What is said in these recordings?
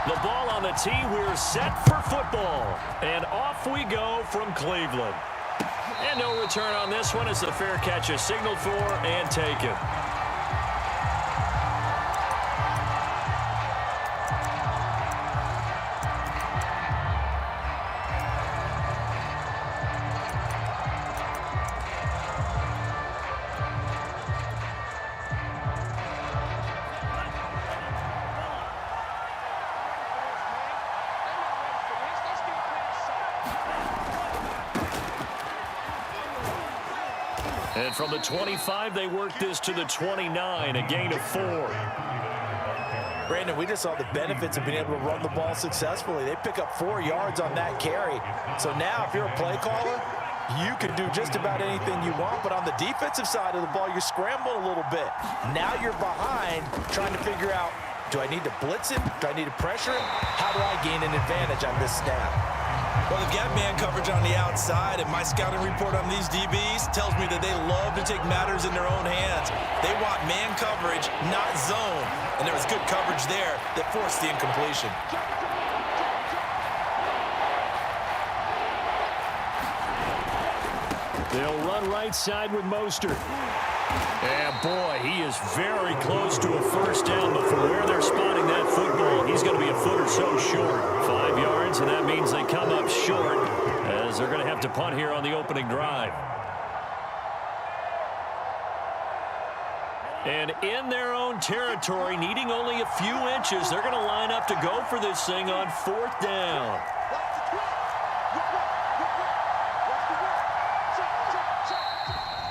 The ball on the tee. We're set for football. And off we go from Cleveland. And no return on this one as the fair catch is signaled for and taken. And from the 25, they work this to the 29, a gain of 4. Brandon, we just saw the benefits of being able to run the ball successfully. They pick up 4 yards on that carry. So now, if you're a play caller, you can do just about anything you want. But on the defensive side of the ball, you're scrambling a little bit. Now you're behind, trying to figure out, do I need to blitz him? Do I need to pressure him? How do I gain an advantage on this snap? Well, they've got man coverage on the outside, and my scouting report on these DBs tells me that they love to take matters in their own hands. They want man coverage, not zone, and there was good coverage there that forced the incompletion. They'll run right side with Mostert. And, boy, he is very close to a first down, but from where they're spotting that football, he's going to be a foot or so short. 5 yards, and that means they come up short as they're going to have to punt here on the opening drive. And in their own territory, needing only a few inches, they're going to line up to go for this thing on 4th down.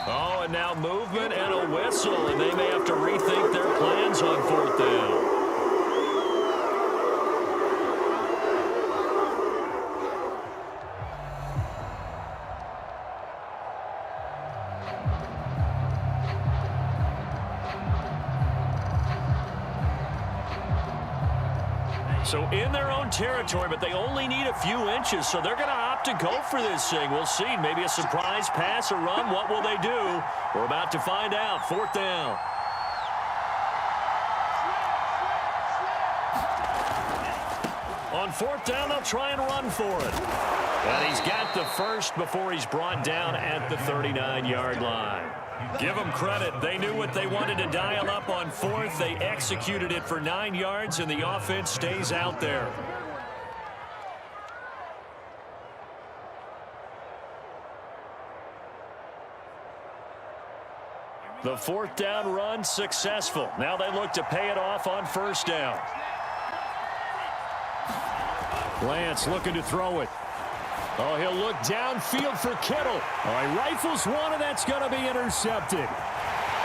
Oh, and now movement and a whistle, and they may have to rethink their plans on 4th down. So in their own territory, but they only need a few inches, so they're going to opt to go for this thing. We'll see. Maybe a surprise pass, a run. What will they do? We're about to find out. 4th down. On 4th down, they'll try and run for it. And he's got the first before he's brought down at the 39-yard line. Give them credit. They knew what they wanted to dial up on 4th. They executed it for 9 yards, and the offense stays out there. The 4th down run successful. Now they look to pay it off on 1st down. Lance looking to throw it. Oh, he'll look downfield for Kittle. Oh, he rifles one, and that's going to be intercepted.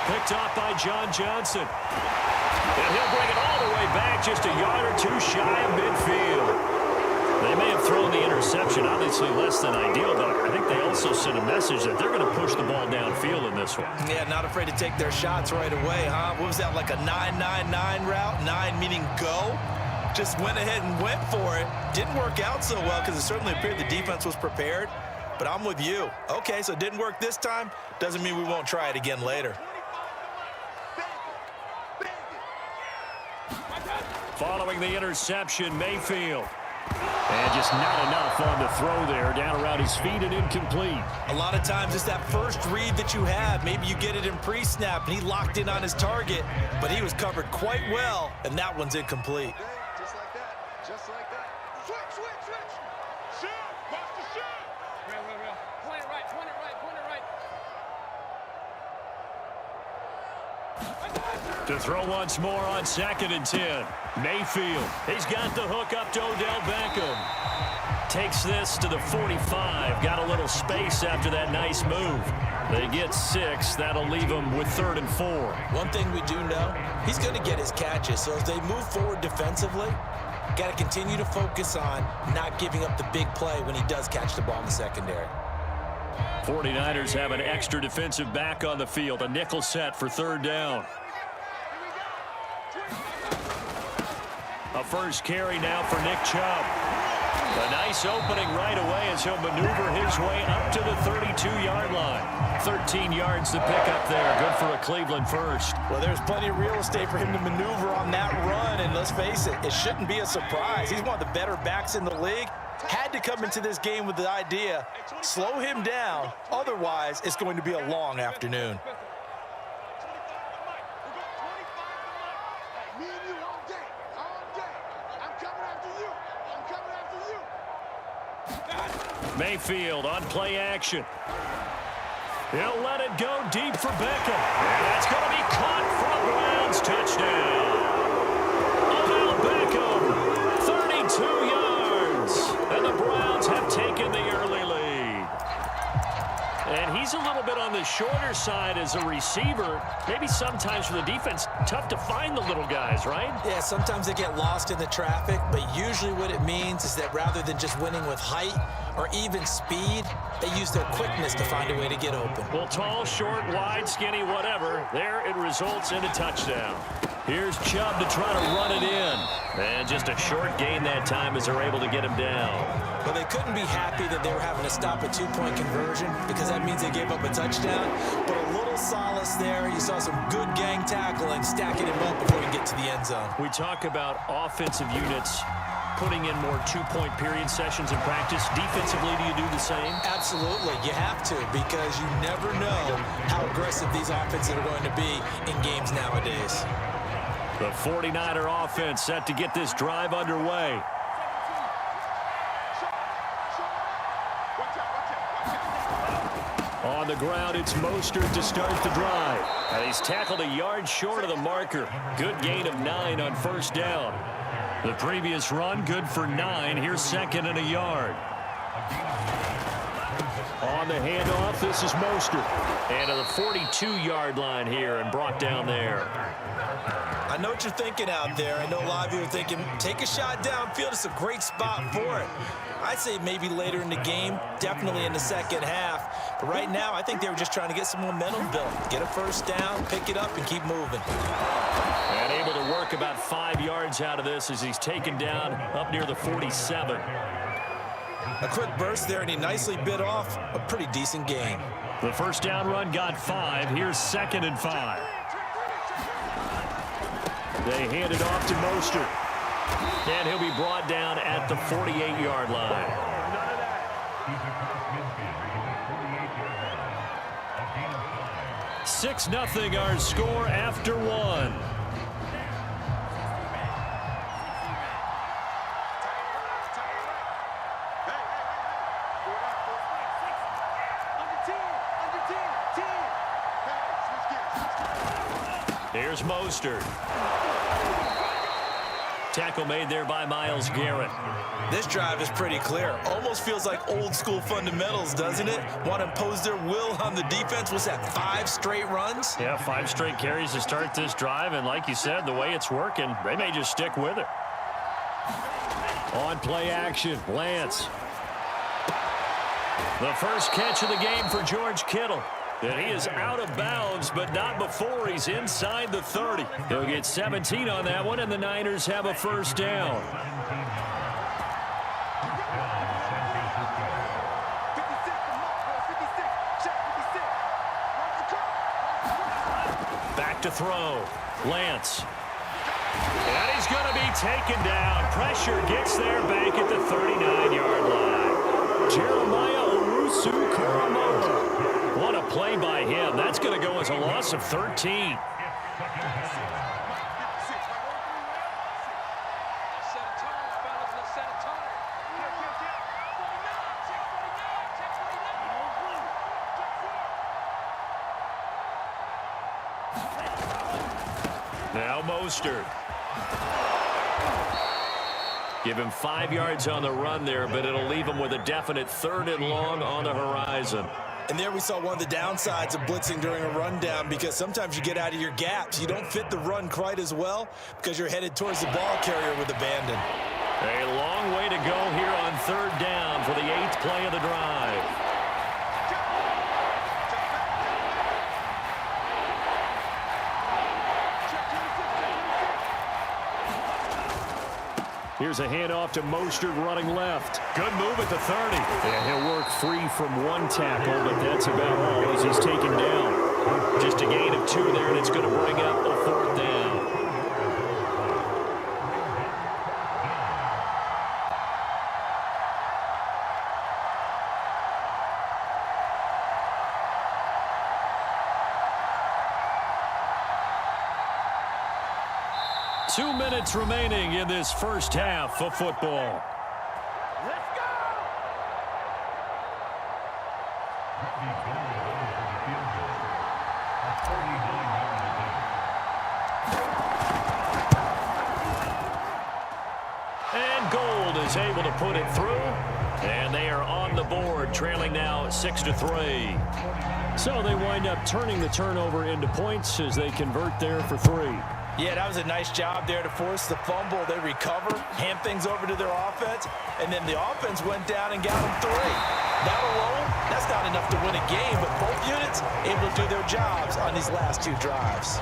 Picked off by John Johnson. And he'll bring it all the way back, just a yard or two shy of midfield. They may have thrown the interception, obviously less than ideal, but I think they also sent a message that they're going to push the ball downfield in this one. Yeah, not afraid to take their shots right away, huh? What was that, like a 9-9-9 route? 9 meaning go? Just went ahead and went for it. Didn't work out so well because it certainly appeared the defense was prepared. But I'm with you. Okay, so it didn't work this time. Doesn't mean we won't try it again later. Following the interception, Mayfield. And just not enough on the throw there. Down around his feet and incomplete. A lot of times it's that first read that you have. Maybe you get it in pre-snap and he locked in on his target, but he was covered quite well, and that one's incomplete. Just like that. Just like that. Switch, switch, switch. Shoot. Watch the shoot. Real. Point it right, point it right, point it right. To throw once more on 2nd and 10. Mayfield. He's got the hook up to Odell Beckham. Takes this to the 45. Got a little space after that nice move. They get 6. That'll leave them with 3rd and 4. One thing we do know, he's going to get his catches. So as they move forward defensively, got to continue to focus on not giving up the big play when he does catch the ball in the secondary. 49ers have an extra defensive back on the field. A nickel set for 3rd down. A first carry now for Nick Chubb. A nice opening right away as he'll maneuver his way up to the 32-yard line. 13 yards to pick up there. Good for a Cleveland first. Well, there's plenty of real estate for him to maneuver on that run, and let's face it, it shouldn't be a surprise. He's one of the better backs in the league. Had to come into this game with the idea, slow him down, otherwise it's going to be a long afternoon. Mayfield on play action. He'll let it go deep for Beckham. And that's going to be caught for a Browns touchdown. Odell Beckham, 32 yards. And the Browns have taken the early lead. And he's a little bit on the shorter side as a receiver. Maybe sometimes for the defense, tough to find the little guys, right? Yeah, sometimes they get lost in the traffic, but usually what it means is that rather than just winning with height or even speed, they use their quickness to find a way to get open. Well, tall, short, wide, skinny, whatever. There it results in a touchdown. Here's Chubb to try to run it in. And just a short gain that time as they're able to get him down. But they couldn't be happy that they were having to stop a two-point conversion because that means they gave up a touchdown. But a little solace there. You saw some good gang tackling, stacking him up before you get to the end zone. We talk about offensive units putting in more two-point period sessions in practice. Defensively, do you do the same? Absolutely. You have to, because you never know how aggressive these offenses are going to be in games nowadays. The 49er offense set to get this drive underway. On the ground, it's Mostert to start the drive. And he's tackled a yard short of the marker. Good gain of 9 on first down. The previous run, good for 9. Here's second and a yard. On the handoff, this is Mostert. And to the 42-yard line here and brought down there. I know what you're thinking out there. I know a lot of you are thinking, take a shot downfield. It's a great spot for it. I'd say maybe later in the game, definitely in the second half. But right now, I think they were just trying to get some momentum built. Get a first down, pick it up, and keep moving. And able to work about 5 yards out of this as he's taken down up near the 47. A quick burst there, and he nicely bit off a pretty decent gain. The first down run got 5. Here's second and 5. They hand it off to Mostert. And he'll be brought down at the 48-yard line. Six nothing our score after one. Here's Mostert. Tackle made there by Myles Garrett. This drive is pretty clear. Almost feels like old school fundamentals, doesn't it? Want to impose their will on the defense. What's that, 5 straight runs? Yeah, 5 straight carries to start this drive. And like you said, the way it's working, they may just stick with it. On play action, Lance. The first catch of the game for George Kittle. And he is out of bounds, but not before he's inside the 30. He'll get 17 on that one, and the Niners have a first down. Back to throw. Lance. And he's going to be taken down. Pressure gets there back at the 39-yard line. Jeremiah Owusu-Koramoah. What a play by him. That's going to go as a loss of 13. Now Mostert. Give him 5 yards on the run there, but it'll leave him with a definite 3rd and long on the horizon. And there we saw one of the downsides of blitzing during a rundown, because sometimes you get out of your gaps. You don't fit the run quite as well because you're headed towards the ball carrier with abandon. A long way to go here on 3rd down for the 8th play of the drive. Here's a handoff to Mostert running left. Good move at the 30. And he'll work free from 1 tackle, but that's about all as he's taken down. Just a gain of 2 there, and it's going to bring up a 4th down. 2 minutes remaining in this first half of football. Let's go! And Gold is able to put it through. And they are on the board, trailing now 6-3. So they wind up turning the turnover into points as they convert there for 3. Yeah, that was a nice job there to force the fumble. They recover, hand things over to their offense, and then the offense went down and got them 3. That alone, that's not enough to win a game, but both units able to do their jobs on these last 2 drives.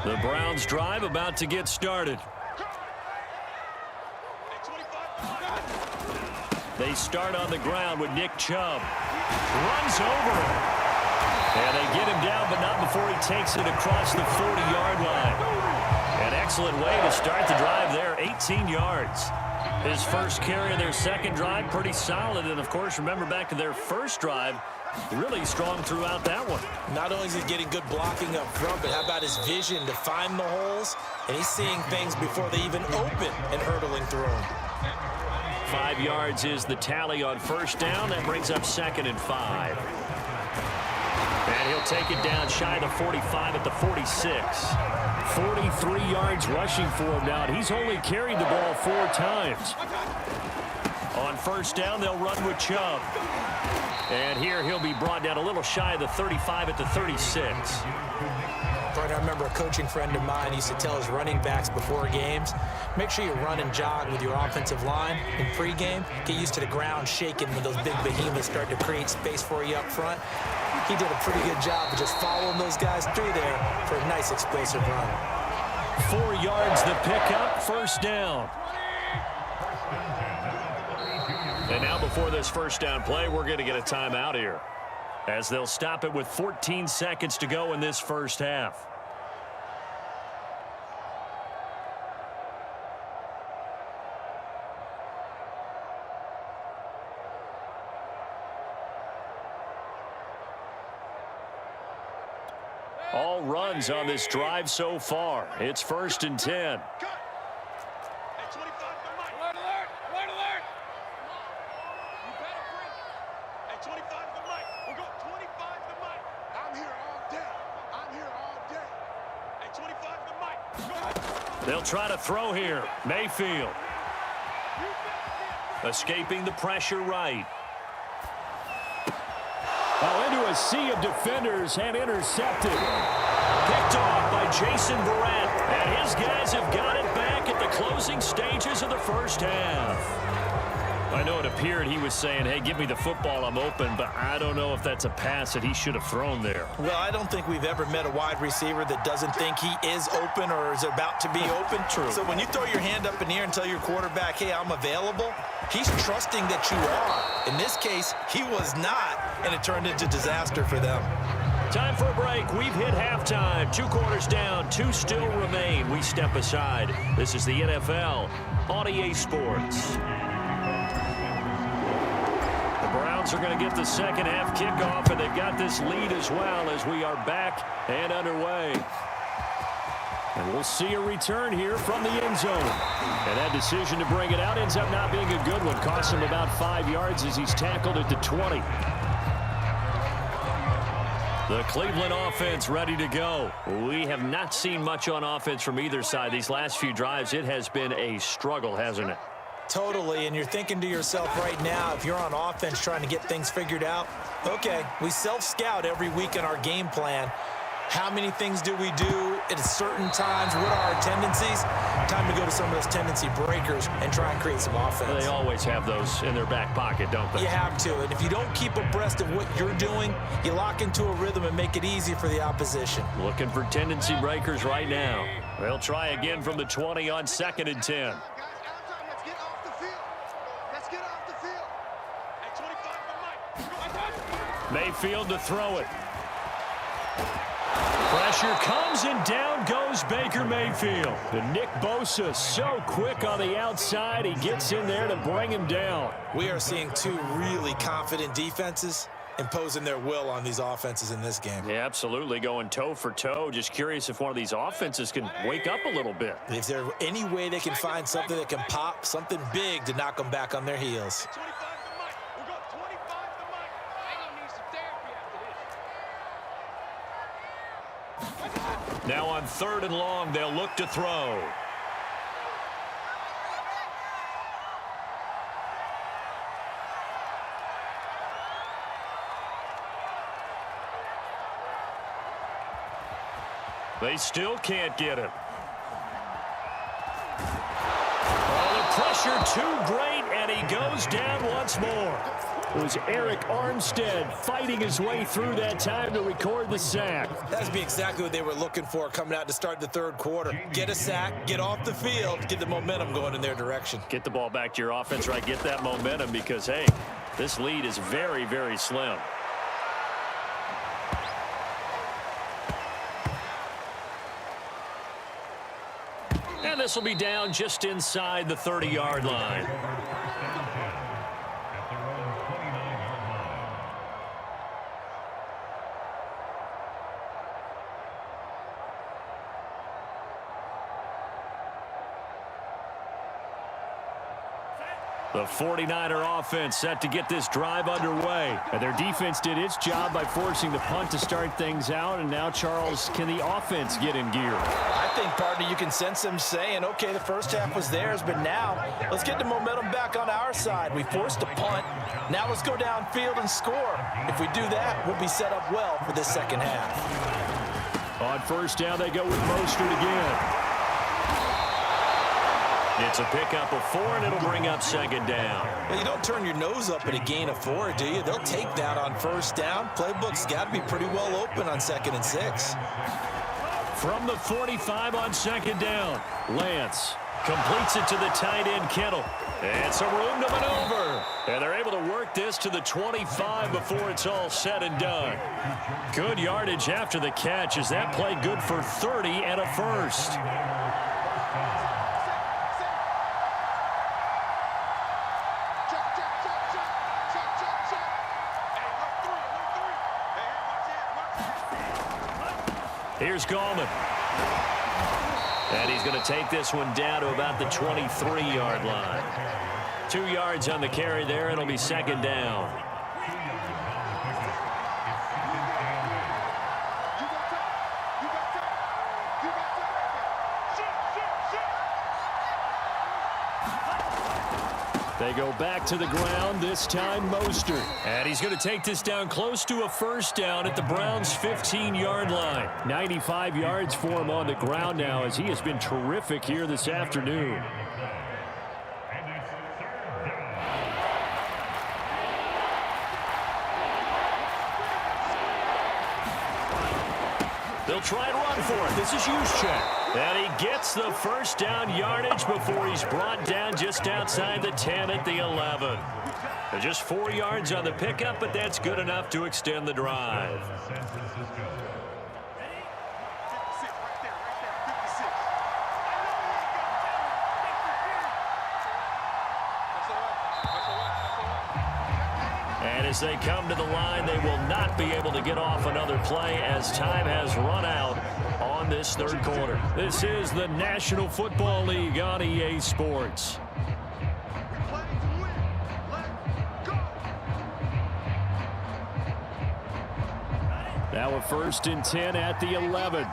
The Browns drive about to get started. They start on the ground with Nick Chubb. Runs over him. And they get him down, but not before he takes it across the 40-yard line. An excellent way to start the drive there, 18 yards. His first carry of their second drive, pretty solid. And, of course, remember back to their first drive, really strong throughout that one. Not only is he getting good blocking up front, but how about his vision to find the holes? And he's seeing things before they even open and hurdling through them. 5 yards is the tally on first down. That brings up 2nd and 5. And he'll take it down shy of the 45 at the 46. 43 yards rushing for him now. And he's only carried the ball 4 times. On first down, they'll run with Chubb. And here he'll be brought down a little shy of the 35 at the 36. I remember a coaching friend of mine used to tell his running backs before games, make sure you run and jog with your offensive line in pregame. Get used to the ground shaking when those big behemoths start to create space for you up front. He did a pretty good job of just following those guys through there for a nice explosive run. 4 yards the pickup, first down. And now before this first down play, we're going to get a timeout here, as they'll stop it with 14 seconds to go in this first half. All runs on this drive so far. It's 1st and 10. They'll try to throw here. Mayfield. Escaping the pressure right. Oh, into a sea of defenders and intercepted. Picked off by Jason Verrett. And his guys have got it back at the closing stages of the first half. I know it appeared he was saying, hey, give me the football, I'm open, but I don't know if that's a pass that he should have thrown there. Well, I don't think we've ever met a wide receiver that doesn't think he is open or is about to be open. True. So when you throw your hand up in the air and tell your quarterback, hey, I'm available, he's trusting that you are. In this case, he was not, and it turned into disaster for them. Time for a break. We've hit halftime. 2 quarters down, 2 still remain. We step aside. This is the NFL on EA Sports. Browns are going to get the second half kickoff, and they've got this lead as well as we are back and underway. And we'll see a return here from the end zone. And that decision to bring it out ends up not being a good one. Costs him about 5 yards as he's tackled at the 20. The Cleveland offense ready to go. We have not seen much on offense from either side. These last few drives, it has been a struggle, hasn't it? Totally, and you're thinking to yourself right now, if you're on offense trying to get things figured out, okay, we self-scout every week in our game plan. How many things do we do at certain times? What are our tendencies? Time to go to some of those tendency breakers and try and create some offense. They always have those in their back pocket, don't they? You have to, and if you don't keep abreast of what you're doing, you lock into a rhythm and make it easy for the opposition. Looking for tendency breakers right now. They'll try again from the 20 on 2nd and 10. Mayfield to throw it. pressure comes, and down goes Baker Mayfield. And Nick Bosa so quick on the outside. He gets in there to bring him down. We are seeing two really confident defenses imposing their will on these offenses in this game. Yeah, absolutely, going toe for toe. Just curious if one of these offenses can wake up a little bit. Is there any way they can find something that can pop, something big to knock them back on their heels? 25 to Mike. We'll go 25 to Mike. They're going to need some therapy after this. Now on 3rd and long, they'll look to throw. They still can't get him. Oh, the pressure too great, and he goes down once more. It was Eric Armstead fighting his way through that time to record the sack. That'd be exactly what they were looking for coming out to start the 3rd quarter. Get a sack, get off the field, get the momentum going in their direction. Get the ball back to your offense, right? Get that momentum because, hey, this lead is very, very slim. And this will be down just inside the 30-yard line. The 49er offense set to get this drive underway. And their defense did its job by forcing the punt to start things out. And now, Charles, can the offense get in gear? I think, partner, you can sense them saying, okay, the first half was theirs, but now let's get the momentum back on our side. We forced a punt. Now let's go downfield and score. If we do that, we'll be set up well for this second half. On 1st down, they go with Mostert again. It's a pickup of 4, and it'll bring up 2nd down. Well, you don't turn your nose up at a gain of 4, do you? They'll take that on 1st down. Playbook's got to be pretty well open on 2nd and 6. From the 45 on 2nd down, Lance completes it to the tight end, Kittle. And some room to maneuver. And they're able to work this to the 25 before it's all said and done. Good yardage after the catch. Is that play good for 30 and a first? Here's Gallman. And he's going to take this one down to about the 23-yard line. 2 yards on the carry there. It'll be 2nd down. They go back to the ground, this time Mostert. And he's going to take this down close to a 1st down at the Browns' 15-yard line. 95 yards for him on the ground now as he has been terrific here this afternoon. They'll try and run for it. This is Juszczyk. And he gets the 1st down yardage before he's brought down just outside the 10 at the 11. Just 4 yards on the pickup, but that's good enough to extend the drive. And as they come to the line, they will not be able to get off another play as time has run out on this 3rd quarter. This is the National Football League on EA Sports. Now a 1st and 10 at the 11.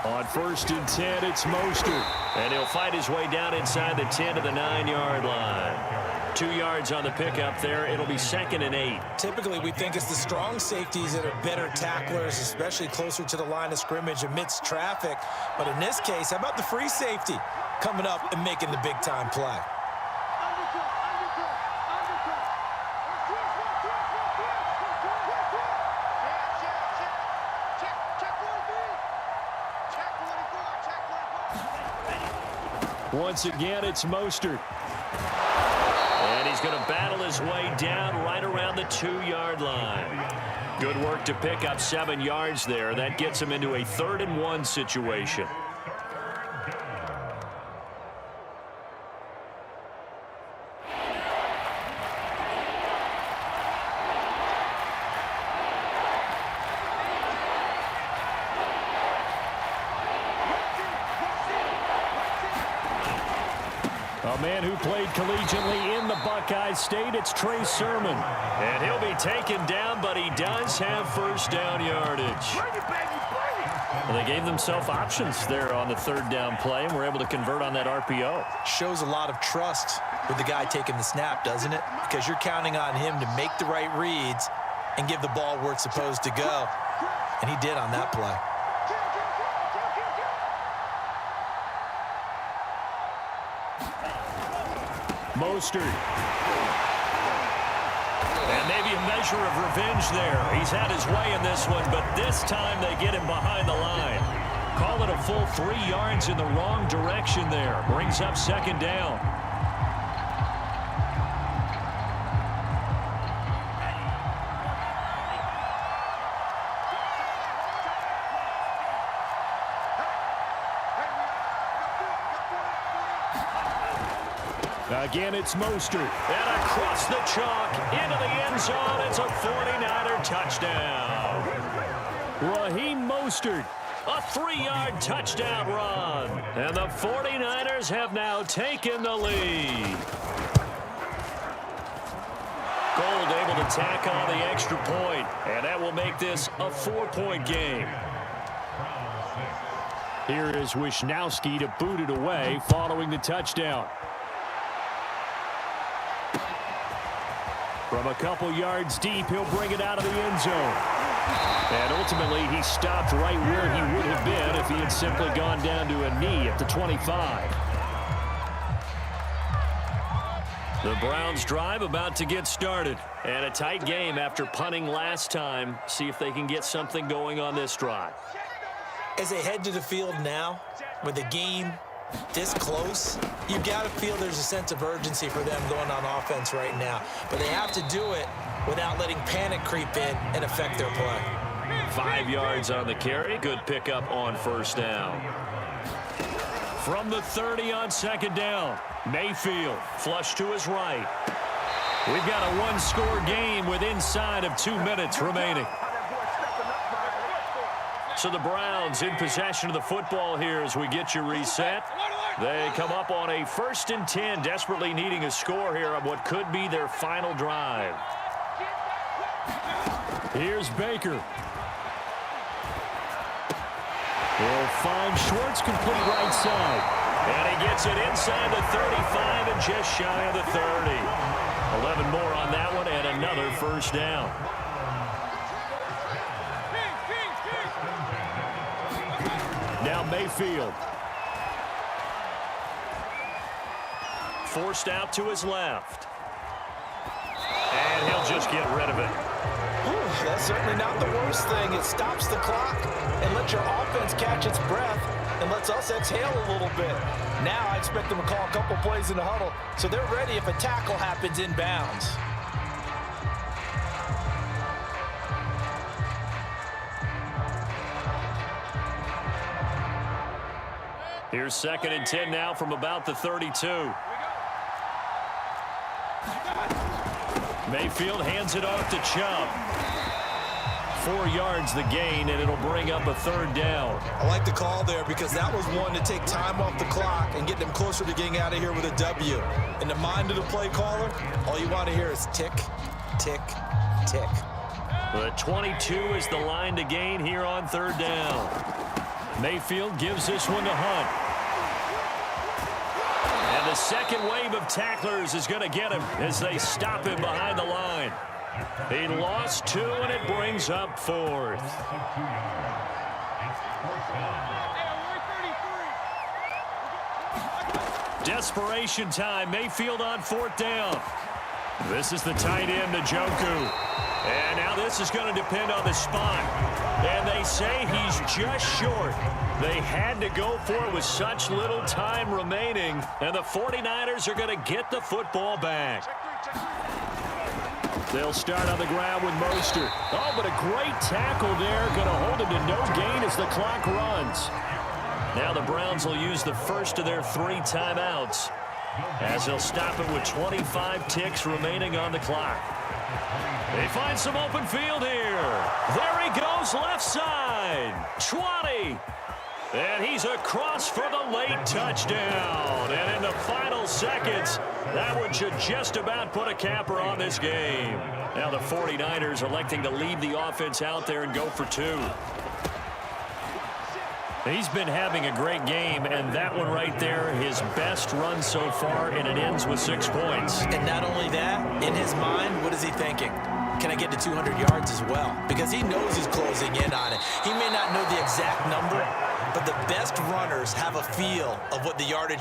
On 1st and 10, it's Mostert. And he'll fight his way down inside the 10 to the 9-yard line. 2 yards on the pickup there. It'll be 2nd and 8. Typically, we think it's the strong safeties that are better tacklers, especially closer to the line of scrimmage amidst traffic. But in this case, how about the free safety coming up and making the big-time play? Once again, it's Mostert. And he's going to battle his way down right around the 2-yard line. Good work to pick up 7 yards there. That gets him into a 3rd-and-1 situation. A man who played collegiately in the Buckeye State, it's Trey Sermon. And he'll be taken down, but he does have first down yardage. Well, they gave themselves options there on the 3rd down play, and were able to convert on that RPO. Shows a lot of trust with the guy taking the snap, doesn't it? Because you're counting on him to make the right reads and give the ball where it's supposed to go. And he did on that play. Mostert. And maybe a measure of revenge there. He's had his way in this one, but this time they get him behind the line. Call it a full 3 yards in the wrong direction there. Brings up 2nd down. Again, it's Mostert. And across the chalk, into the end zone. It's a 49er touchdown. Raheem Mostert, a 3-yard touchdown run. And the 49ers have now taken the lead. Gold able to tack on the extra point, and that will make this a 4-point game. Here is Wisnowski to boot it away following the touchdown. From a couple yards deep, he'll bring it out of the end zone. And ultimately, he stopped right where he would have been if he had simply gone down to a knee at the 25. The Browns drive about to get started. And a tight game after punting last time. See if they can get something going on this drive. As they head to the field now, with the game this close, you've got to feel there's a sense of urgency for them going on offense right now. But they have to do it without letting panic creep in and affect their play. 5 yards on the carry. Good pickup on 1st down. From the 30 on 2nd down, Mayfield flush to his right. We've got a 1-score game with inside of 2 minutes remaining. So the Browns in possession of the football here as we get you reset. They come up on a 1st and 10, desperately needing a score here on what could be their final drive. Here's Baker. He'll find Schwartz, complete right side. And he gets it inside the 35 and just shy of the 30. 11 more on that one and another 1st down. Now Mayfield. Forced out to his left. And he'll just get rid of it. Ooh, that's certainly not the worst thing. It stops the clock and lets your offense catch its breath and lets us exhale a little bit. Now I expect them to call a couple plays in the huddle so they're ready if a tackle happens inbounds. Here's 2nd and 10 now from about the 32. Mayfield hands it off to Chubb. 4 yards the gain, and it'll bring up a 3rd down. I like the call there because that was one to take time off the clock and get them closer to getting out of here with a W. In the mind of the play caller, all you want to hear is tick, tick, tick. The 22 is the line to gain here on 3rd down. Mayfield gives this one to Hunt. And the second wave of tacklers is going to get him as they stop him behind the line. He lost 2, and it brings up 4th. Desperation time. Mayfield on 4th down. This is the tight end, Njoku. And now this is going to depend on the spot. And they say he's just short. They had to go for it with such little time remaining. And the 49ers are going to get the football back. They'll start on the ground with Mostert. Oh, but a great tackle there. Going to hold him to no gain as the clock runs. Now the Browns will use the first of their 3 timeouts as they'll stop it with 25 ticks remaining on the clock. They find some open field here. There he goes, left side. 20. And he's across for the late touchdown. And in the final seconds, that one should just about put a capper on this game. Now the 49ers electing to leave the offense out there and go for 2. He's been having a great game, and that one right there, his best run so far, and it ends with 6 points. And not only that, in his mind, what is he thinking? Can I get to 200 yards as well? Because he knows he's closing in on it. He may not know the exact number, but the best runners have a feel of what the yardage